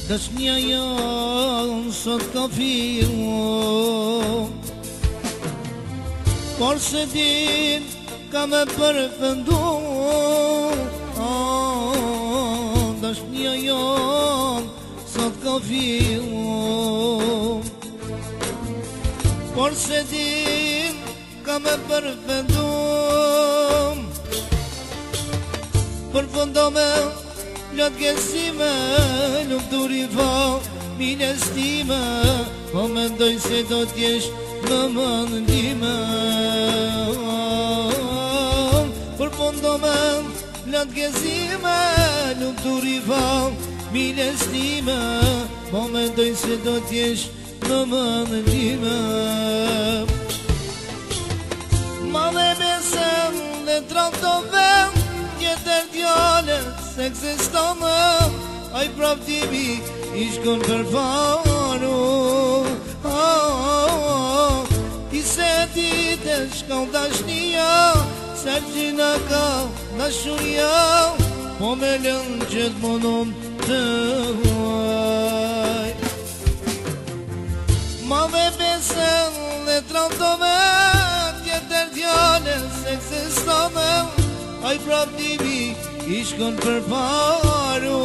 Dashnia jonë sot ka fillu, por se din ka me përfëndu. Dashnia jonë sot ka fillu, por se din ka me përfëndu. Përfëndo me Lëtë gësime, nuk duri fa mine stime, po mendoj se do t'jesh në mëndime. Përfundo me lëtë gësime, nuk duri fa mine stime, po mendoj se do t'jesh në mëndime. Ma dhe besem dhe trantove, tjetër djallët s'eksistonë, aj pravdimi i shkon për faru. Ti se dite shkon dashnia, se gjina ka dashuria, po me lënë gjithë mundon të huaj. Ma me besen dhe trantove, tjetër djallë s'eksistonë, aj pravdimi i shkon për paru.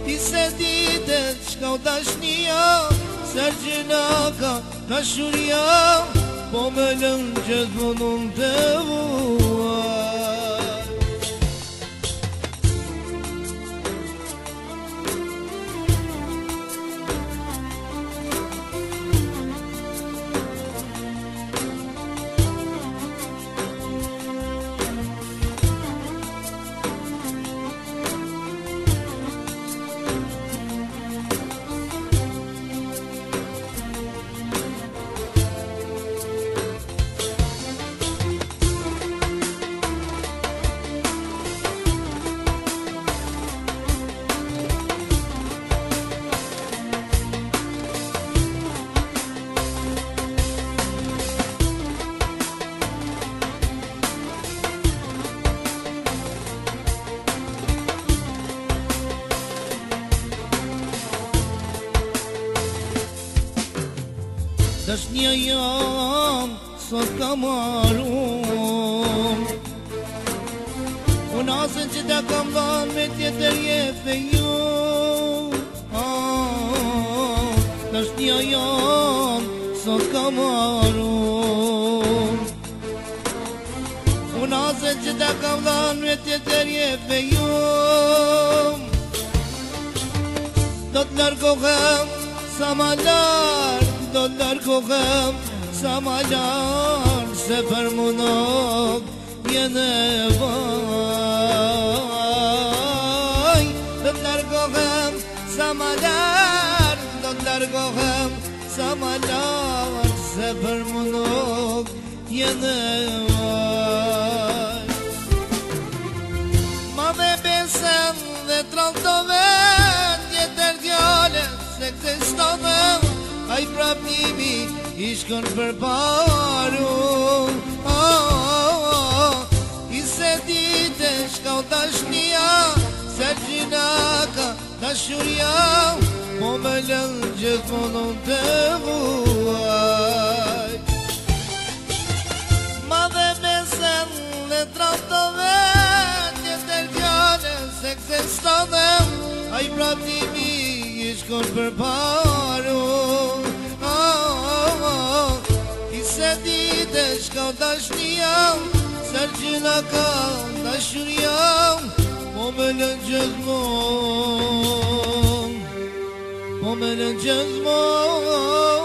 Ti se dite shka u dashnia, se gjina ka dashuria, po me lënë gjithë mundon të huaj. Dashnia jam sot ka marru, unë asën që ta kam dhanë me tjetër jefe ju. Dashnia jam sot ka marru, unë asën që ta kam dhanë me tjetër jefe ju. Do t'largohem sa ma larg, do t'largohem sa ma larg, se për mu nuk jene vaj. Do t'largohem sa ma larg, do t'largohem sa ma larg, se për mu nuk jene vaj. Ma me besen dhe trantove, tjetër djale s'eksistove, aj prapnimi i shkon për paru. I se dite shka u dashnia, se gjina ka dashuria, po me lënë gjithë mundon të huaj. Ma dhe besen dhe trantove, tjetër djale s'eksistove, aj prapnimi i shkon për paru. I se dite shka u dashnia, se gjina ka dashuria, po me lënë gjithë mund, po me lënë gjithë mund.